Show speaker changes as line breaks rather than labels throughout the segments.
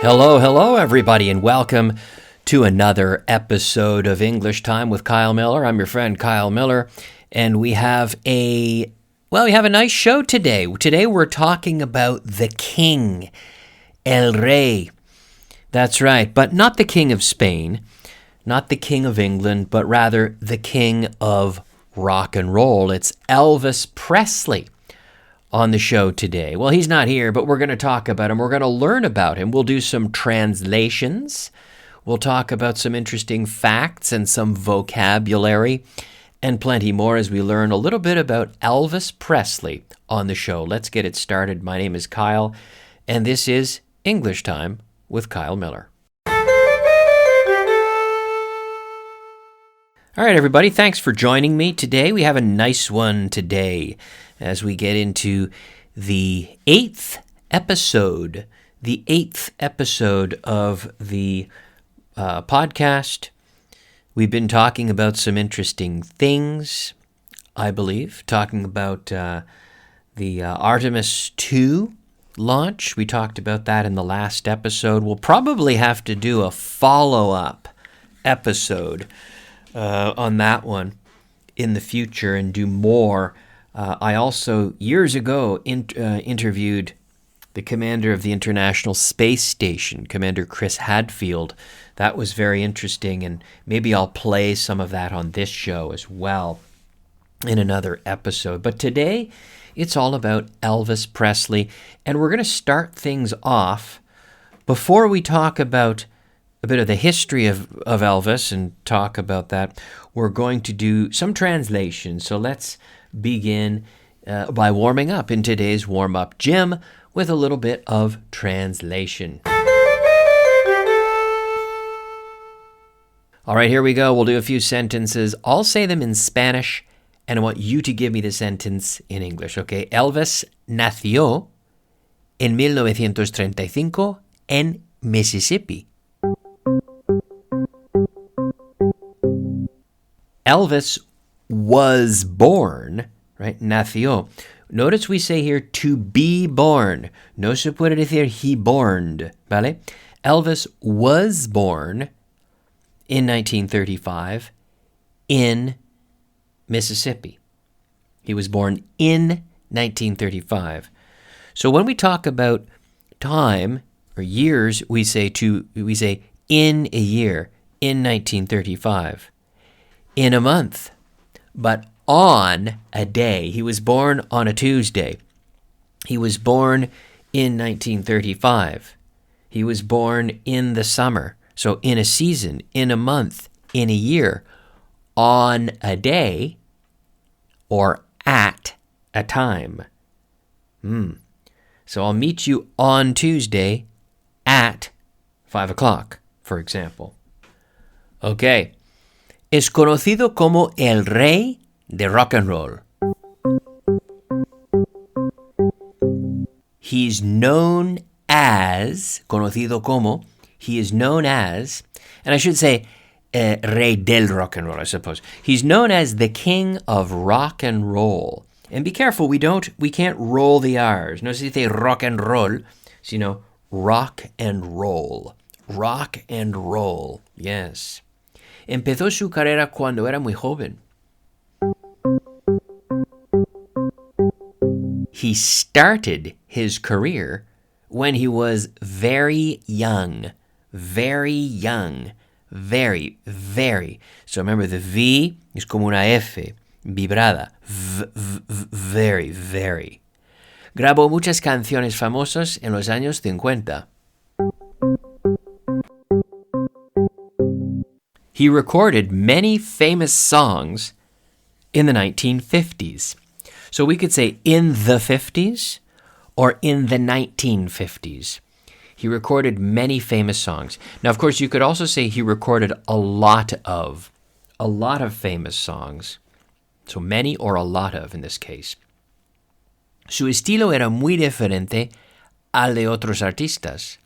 Hello, everybody, and welcome to another episode of English Time with Kyle Millar. I'm your friend Kyle Millar, and we have a nice show today. Today we're talking about the king, El Rey. That's right, but not the king of Spain, not the king of England, but rather the king of rock and roll. It's Elvis Presley on the show today. Well, he's not here, but we're going to talk about him. We're going to learn about him. We'll do some translations. We'll talk about some interesting facts and some vocabulary and plenty more as we learn a little bit about Elvis Presley on the show. Let's get it started. My name is Kyle, and this is English Time with Kyle Millar. All right, everybody, thanks for joining me today. We have a nice one today as we get into the eighth episode of the podcast. We've been talking about some interesting things, I believe, talking about the Artemis 2 launch. We talked about that in the last episode. We'll probably have to do a follow-up episode on that one in the future and do more. I also, years ago, interviewed the commander of the International Space Station, Commander Chris Hadfield. That was very interesting, and maybe I'll play some of that on this show as well in another episode. But today, it's all about Elvis Presley, and we're going to start things off before we talk about a bit of the history of Elvis and talk about that. We're going to do some translation. So let's begin by warming up in today's warm-up gym with a little bit of translation. All right, here we go. We'll do a few sentences. I'll say them in Spanish, and I want you to give me the sentence in English, okay? Elvis nació en 1935 en Mississippi. Elvis was born, right? Nació. Notice we say here to be born. No se puede decir he borned, ¿vale? Elvis was born in 1935 in Mississippi. He was born in 1935. So when we talk about time or years, we say in a year, in 1935. In a month, but on a day. He was born on a Tuesday. He was born in 1935. He was born in the summer. So in a season, in a month, in a year, on a day, or at a time. So I'll meet you on Tuesday at 5 o'clock, for example. Okay. Es conocido como el rey de rock and roll. He's known as, conocido como, he is known as, and I should say, rey del rock and roll, I suppose. He's known as the king of rock and roll. And be careful, we can't roll the R's. No se dice rock and roll, sino rock and roll. Rock and roll, yes. Empezó su carrera cuando era muy joven. He started his career when he was very young. Very young. Very, very. So remember, the V is como una F, vibrada. Very, very. Grabó muchas canciones famosas en los años 50. He recorded many famous songs in the 1950s. So we could say in the 50s or in the 1950s. He recorded many famous songs. Now, of course, you could also say he recorded a lot of famous songs. So many or a lot of in this case. Su estilo era muy diferente al de otros artistas.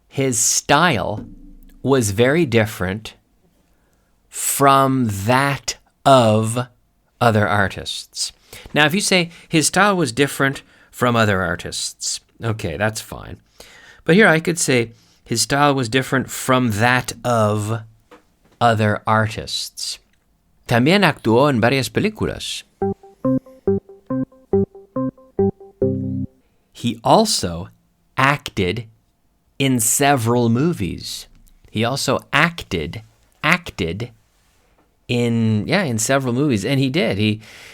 His style was very different from that of other artists. Now, if you say his style was different from other artists. Okay, that's fine. But here I could say his style was different from that of other artists. También actuó en varias películas. He also acted in several movies. He also acted in several movies, and he did.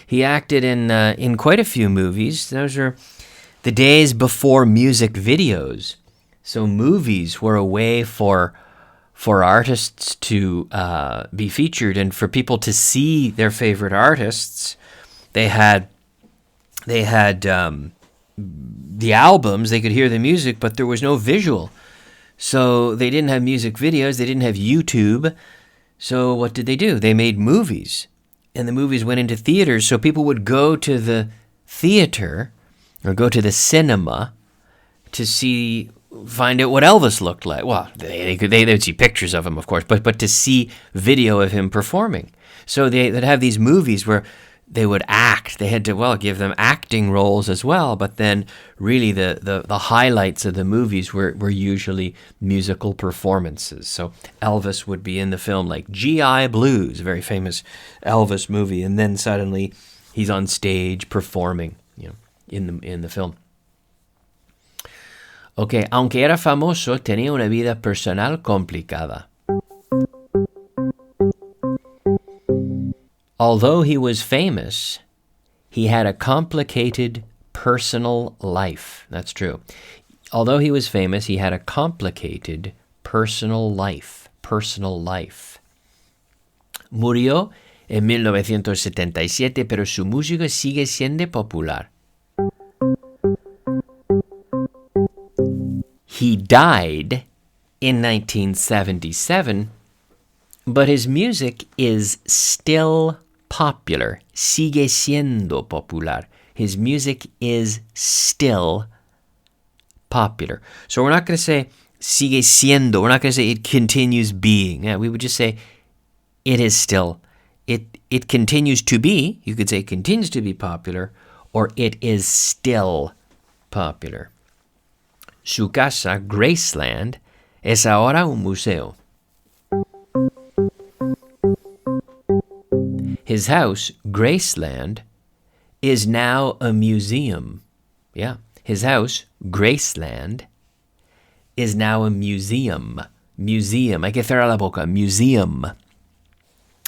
He acted in quite a few movies. Those are the days before music videos. So movies were a way for artists to be featured and for people to see their favorite artists. They had the albums, they could hear the music, but there was no visual. So they didn't have music videos, they didn't have YouTube. So what did they do? They made movies, and the movies went into theaters, so people would go to the theater or go to the cinema to find out what Elvis looked like. Well, they'd see pictures of him, of course, but to see video of him performing. So they'd have these movies where they would act. They had to, give them acting roles as well, but then really the highlights of the movies were usually musical performances. So Elvis would be in the film like G.I. Blues, a very famous Elvis movie, and then suddenly he's on stage performing, in the film. Okay, aunque era famoso, tenía una vida personal complicada. Although he was famous, he had a complicated personal life. That's true. Although he was famous, he had a complicated personal life. Murió en 1977, pero su música sigue siendo popular. He died in 1977, but his music is still popular. Sigue siendo popular. His music is still popular. So we're not going to say sigue siendo. We're not going to say it continues being. Yeah, we would just say it is still. It continues to be. You could say it continues to be popular, or it is still popular. Su casa, Graceland, es ahora un museo. His house, Graceland, is now a museum. Yeah, his house, Graceland, is now a museum. Museum. Hay que cerrar la boca. Museum.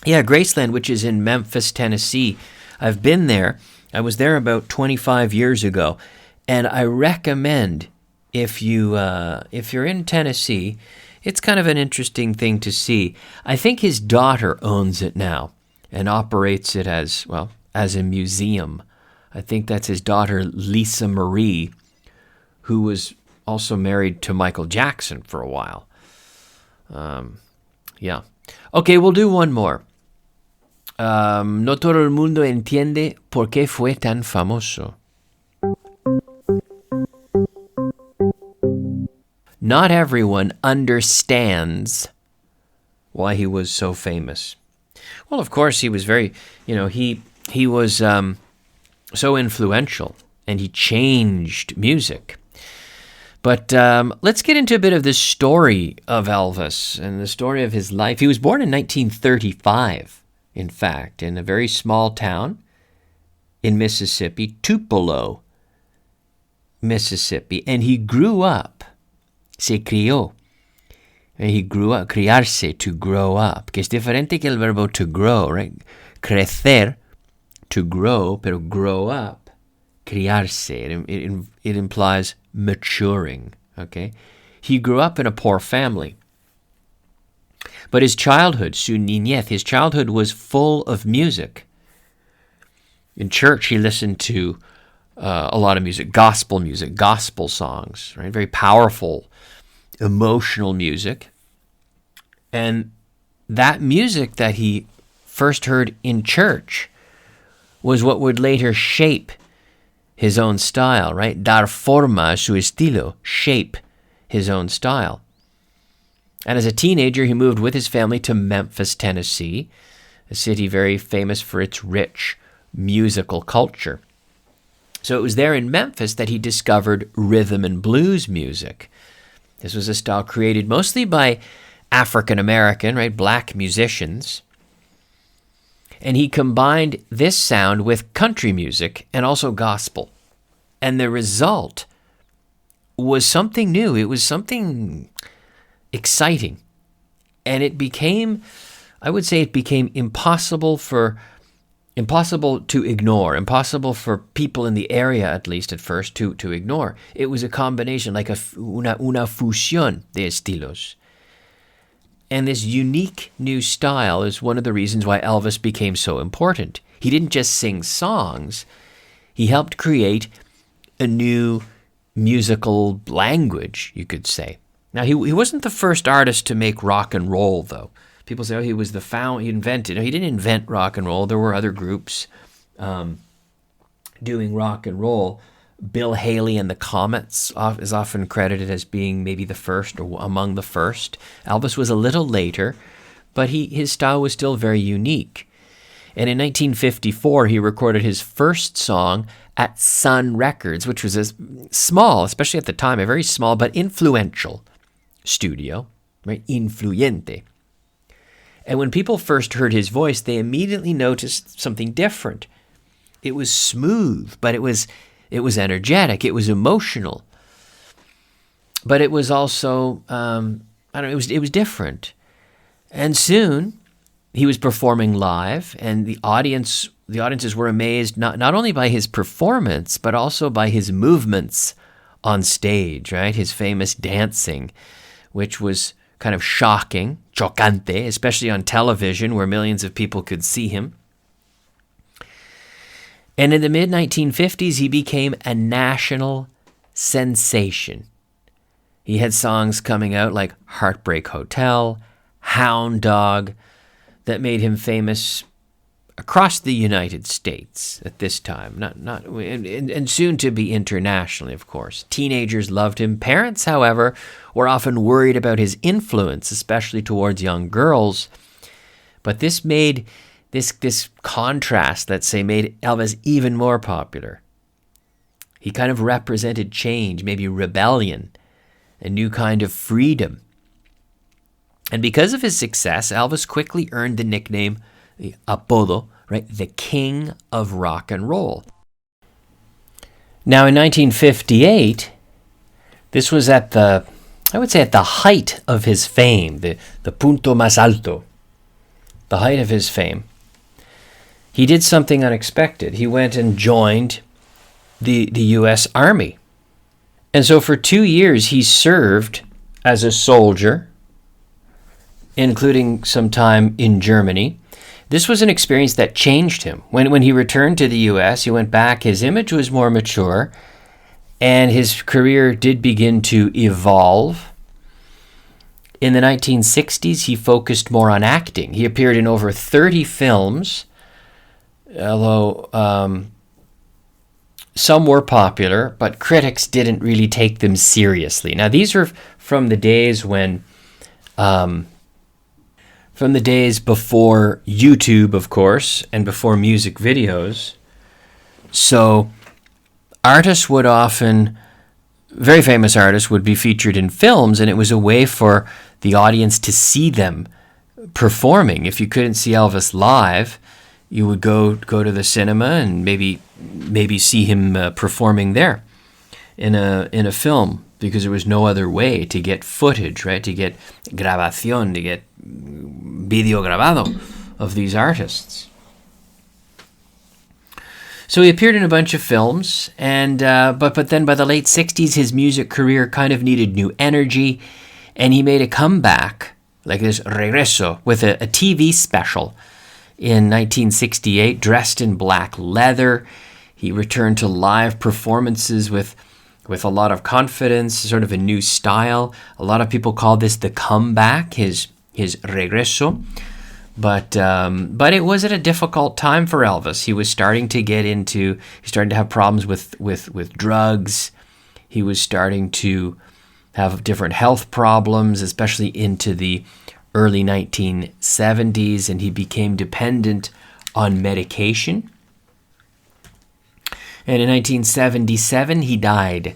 Yeah, Graceland, which is in Memphis, Tennessee. I've been there. I was there about 25 years ago, and I recommend if you're in Tennessee, it's kind of an interesting thing to see. I think his daughter owns it now and operates it as a museum. I think that's his daughter, Lisa Marie, who was also married to Michael Jackson for a while. Yeah. Okay, we'll do one more. No todo el mundo entiende por qué fue tan famoso. Not everyone understands why he was so famous. Well, of course, he was very, he was so influential, and he changed music. But let's get into a bit of the story of Elvis and the story of his life. He was born in 1935, in fact, in a very small town in Mississippi, Tupelo, Mississippi. And he grew up, se crió. And he grew up, criarse, to grow up, que es diferente que el verbo to grow, right? Crecer, to grow, pero grow up, criarse. It implies maturing, okay? He grew up in a poor family. But his childhood, su niñez, his childhood was full of music. In church, he listened to a lot of music, gospel songs, right? Very powerful, emotional music. And that music that he first heard in church was what would later shape his own style, right? Dar forma a su estilo, shape his own style. And as a teenager, he moved with his family to Memphis, Tennessee, a city very famous for its rich musical culture. So it was there in Memphis that he discovered rhythm and blues music. This was a style created mostly by African American, right, black musicians. And he combined this sound with country music and also gospel. And the result was something new. It was something exciting. And it became, I would say it became impossible to ignore, impossible for people in the area, at least at first, to ignore. It was a combination, like una fusión de estilos. And this unique new style is one of the reasons why Elvis became so important. He didn't just sing songs, he helped create a new musical language, you could say. Now, he wasn't the first artist to make rock and roll, though. People say, he was he invented. No, he didn't invent rock and roll. There were other groups doing rock and roll. Bill Haley and the Comets is often credited as being maybe the first or among the first. Elvis was a little later, but his style was still very unique. And in 1954, he recorded his first song at Sun Records, which was a small, especially at the time, a very small but influential studio, right? Influyente. And when people first heard his voice, they immediately noticed something different. It was smooth, but it was energetic. It was emotional. But it was also, it was different. And soon, he was performing live, and the audiences were amazed not only by his performance, but also by his movements on stage, right? His famous dancing, which was kind of shocking, chocante, especially on television where millions of people could see him. And in the mid-1950s, he became a national sensation. He had songs coming out like Heartbreak Hotel, Hound Dog, that made him famous across the United States at this time, and soon to be internationally, of course. Teenagers loved him. Parents, however, were often worried about his influence, especially towards young girls. But this made this contrast, let's say, made Elvis even more popular. He kind of represented change, maybe rebellion, a new kind of freedom. And because of his success, Elvis quickly earned the nickname, the apodo, right, the King of Rock and Roll. Now, in 1958, this was at the height of his fame, the punto más alto, the height of his fame. He did something unexpected. He went and joined the U.S. Army. And so for 2 years, he served as a soldier, including some time in Germany. This was an experience that changed him. When he returned to the U.S., he went back, his image was more mature, and his career did begin to evolve. In the 1960s, he focused more on acting. He appeared in over 30 films, although some were popular, but critics didn't really take them seriously. Now, these are from the days when... from the days before YouTube, of course, and before music videos. So artists would often, very famous artists would be featured in films, and it was a way for the audience to see them performing. If you couldn't see Elvis live, you would go to the cinema and maybe see him performing there in a film, because there was no other way to get footage, right? To get grabación, to get video grabado of these artists. So he appeared in a bunch of films, and but then by the late 60s, his music career kind of needed new energy, and he made a comeback, like this regreso, with a TV special in 1968, dressed in black leather. He returned to live performances with a lot of confidence, sort of a new style. A lot of people call this the comeback, his regreso. But it was at a difficult time for Elvis. He was starting to have problems with drugs. He was starting to have different health problems, especially into the early 1970s, and he became dependent on medication. And in 1977, he died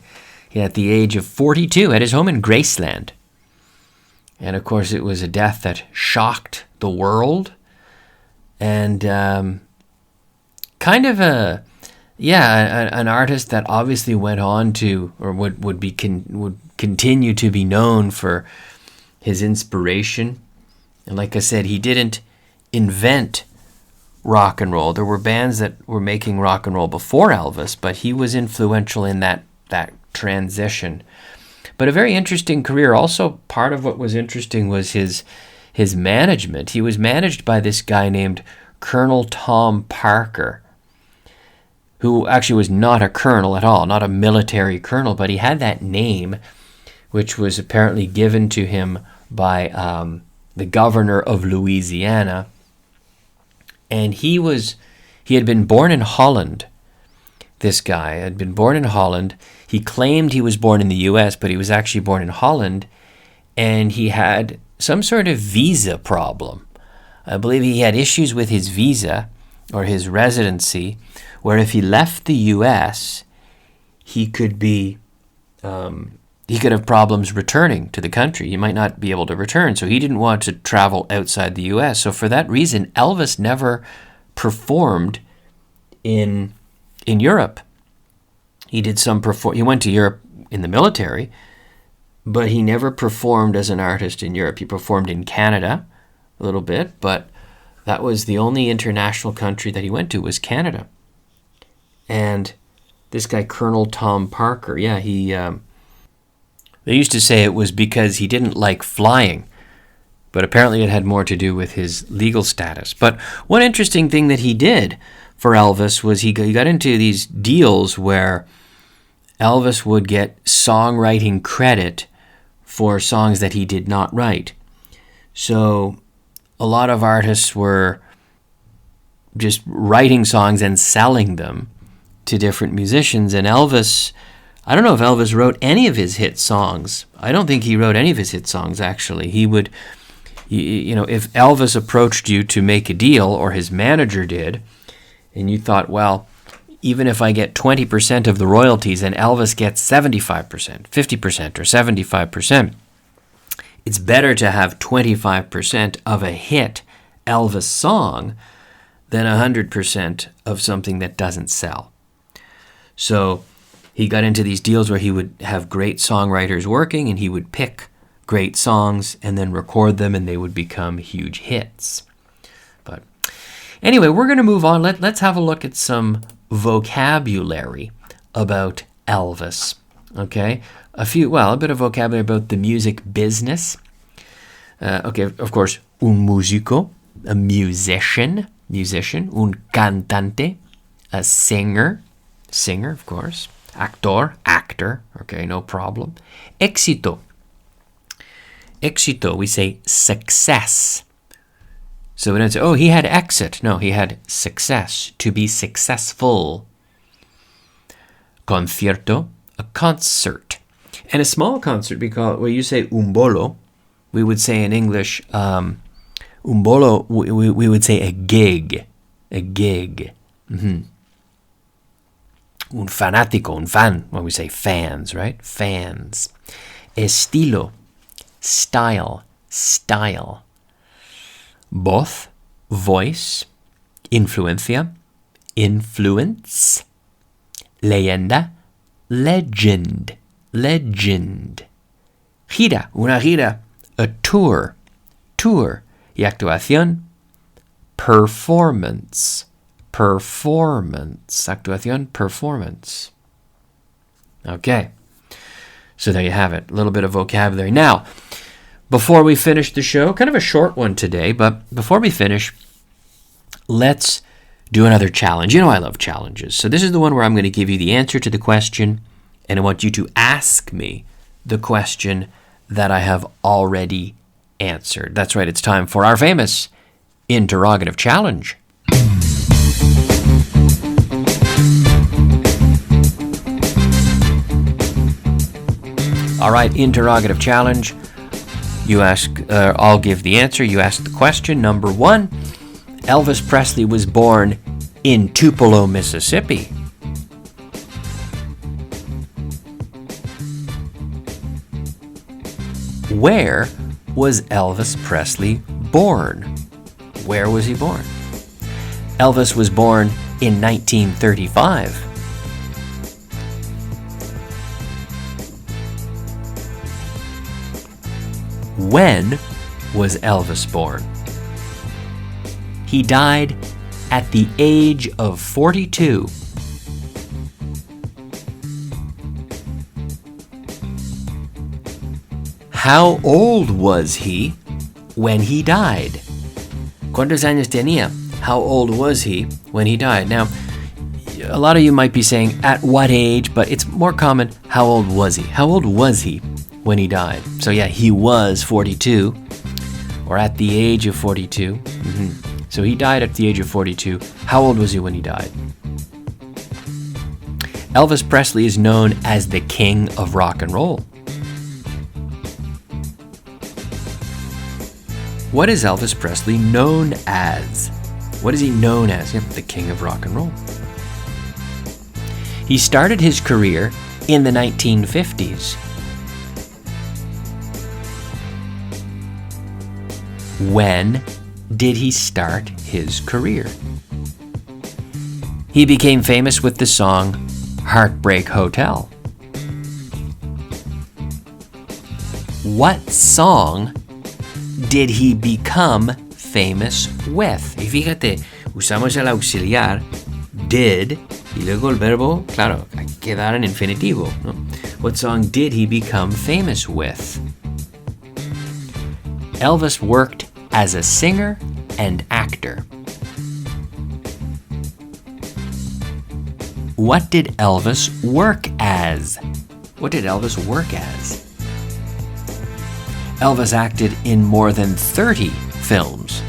at the age of 42 at his home in Graceland. And of course, it was a death that shocked the world. And kind of an artist that obviously went on to, or would continue to be known for his inspiration. And like I said, he didn't invent rock and roll. There were bands that were making rock and roll before Elvis, but he was influential in that transition. But a very interesting career. Also, part of what was interesting was his management. He was managed by this guy named Colonel Tom Parker, who actually was not a colonel at all, not a military colonel, but he had that name, which was apparently given to him by the governor of Louisiana. And he had been born in Holland. This guy had been born in Holland. He claimed he was born in the U.S., but he was actually born in Holland, and he had some sort of visa problem. I believe he had issues with his visa or his residency, where if he left the U.S., he could have problems returning to the country. He might not be able to return, so he didn't want to travel outside the U.S. So for that reason, Elvis never performed in Europe. He went to Europe in the military, but he never performed as an artist in Europe. He performed in Canada a little bit, but that was the only international country that he went to was Canada. And this guy, Colonel Tom Parker, they used to say it was because he didn't like flying, but apparently it had more to do with his legal status. But one interesting thing that he did for Elvis was he got into these deals where Elvis would get songwriting credit for songs that he did not write. So a lot of artists were just writing songs and selling them to different musicians. And Elvis, I don't know if Elvis wrote any of his hit songs. I don't think he wrote any of his hit songs, actually. He would, if Elvis approached you to make a deal, or his manager did, and you thought, well, even if I get 20% of the royalties and Elvis gets 75%, 50%, or 75%, it's better to have 25% of a hit Elvis song than 100% of something that doesn't sell. So he got into these deals where he would have great songwriters working, and he would pick great songs and then record them, and they would become huge hits. But anyway, we're going to move on. Let's have a look at some vocabulary about Elvis. Okay, a bit of vocabulary about the music business. Of course, un músico, a musician, un cantante, a singer, of course, actor, okay, no problem. Éxito, we say success. So we don't say, oh, he had exit. No, he had success, to be successful. Concierto, a concert. And a small concert, because when you say un bolo, we would say in English, un bolo, we would say a gig. Mm-hmm. Un fanático, un fan, when we say fans, right? Fans. Estilo, style. Voz, voice. Influencia, influence. Leyenda, legend. Gira, una gira, a tour. Y actuación, performance. Actuación, performance. Okay. So there you have it. A little bit of vocabulary. Now, before we finish the show, kind of a short one today, but before we finish, let's do another challenge. You know I love challenges. So this is the one where I'm going to give you the answer to the question, and I want you to ask me the question that I have already answered. That's right, it's time for our famous interrogative challenge. All right, interrogative challenge. You ask, I'll give the answer. You ask the question. Number 1, Elvis Presley was born in Tupelo, Mississippi. Where was Elvis Presley born? Where was he born? Elvis was born in 1935. When was Elvis born? He died at the age of 42. How old was he when he died? ¿Cuántos años tenía? How old was he when he died? Now, a lot of you might be saying, at what age? But it's more common, how old was he? How old was he when he died? So yeah, he was 42, or at the age of 42. So he died at the age of 42. How old was he when he died? Elvis Presley is known as the king of rock and roll. What is Elvis Presley known as? What is he known as? Yep, the king of rock and roll. He started his career in the 1950s. When did he start his career? He became famous with the song Heartbreak Hotel. What song did he become famous with? Y fíjate, usamos el auxiliar did y luego el verbo, claro, hay que dar en infinitivo, ¿no? What song did he become famous with? Elvis worked as a singer and actor. What did Elvis work as? What did Elvis work as? Elvis acted in more than 30 films.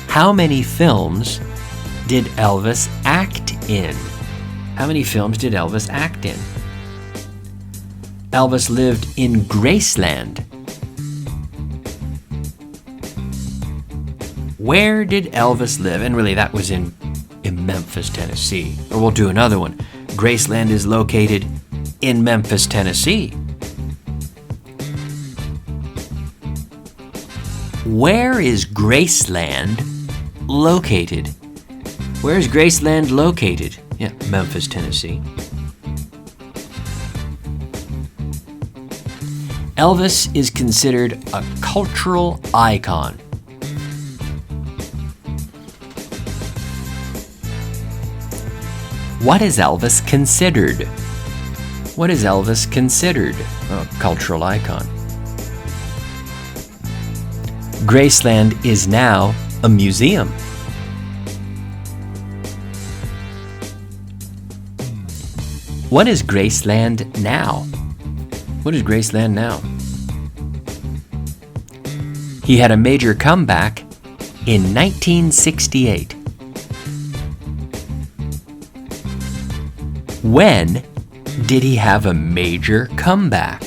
How many films did Elvis act in? How many films did Elvis act in? Elvis lived in Graceland. Where did Elvis live? And really, that was in Memphis, Tennessee. Or we'll do another one. Graceland is located in Memphis, Tennessee. Where is Graceland located? Where is Graceland located? Yeah, Memphis, Tennessee. Elvis is considered a cultural icon. What is Elvis considered? What is Elvis considered? A cultural icon. Graceland is now a museum. What is Graceland now? What is Graceland now? He had a major comeback in 1968. When did he have a major comeback?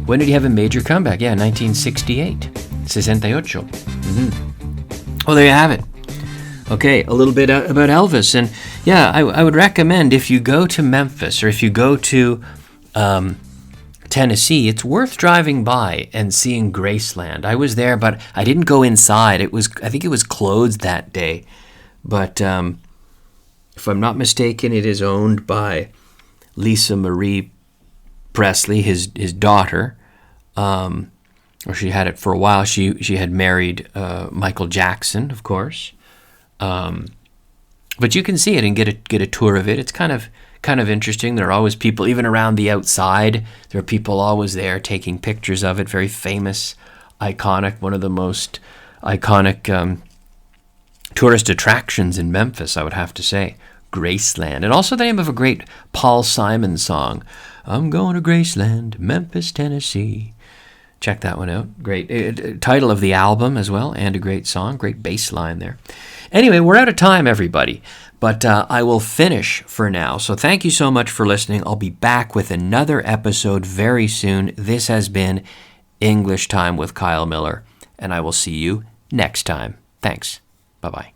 When did he have a major comeback? Yeah, 1968. 68. Well, there you have it. Okay, a little bit about Elvis. And yeah, I would recommend if you go to Memphis or if you go to Tennessee, it's worth driving by and seeing Graceland. I was there, but I didn't go inside. I think it was closed that day. But if I'm not mistaken, it is owned by Lisa Marie Presley, his daughter. Or she had it for a while. She had married Michael Jackson, of course. But you can see it and get a tour of it. It's kind of interesting. There are always people, even around the outside. There are people always there taking pictures of it. Very famous, iconic, one of the most iconic tourist attractions in Memphis, I would have to say. Graceland. And also the name of a great Paul Simon song. I'm going to Graceland, Memphis, Tennessee. Check that one out. Great title of the album as well, and a great song. Great bass line there. Anyway, we're out of time, everybody. But I will finish for now. So thank you so much for listening. I'll be back with another episode very soon. This has been English Time with Kyle Millar, and I will see you next time. Thanks. Bye-bye.